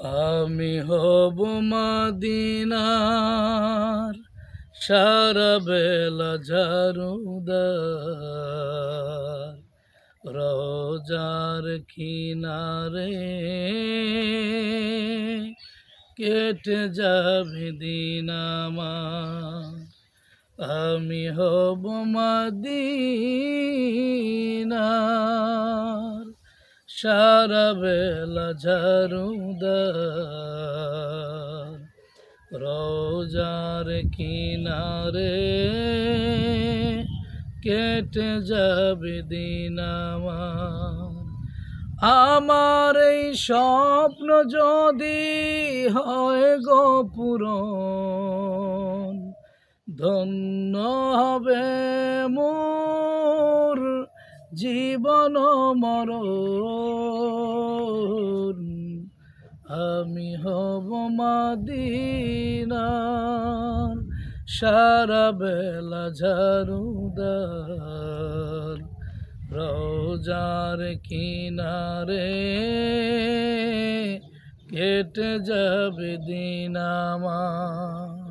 আমি হব মদিনার সারা বেলা ঝাড়ুদার, রোজার কিনারে কেটে যাবে দিন আমার। আমি হব মদিনার সারা বেলা ঝাড়ুদার, রোজার কিনারে কেটে যাবে দিন আমার। আমার এই স্বপ্ন যদি হয় গো পূরণ, ধন্য হবে মোর জীবন মরণ। আমি হব মদিনার সারা বেলা ঝাড়ুদার, রোজার কিনারে কেটে যাবে দিন আমার।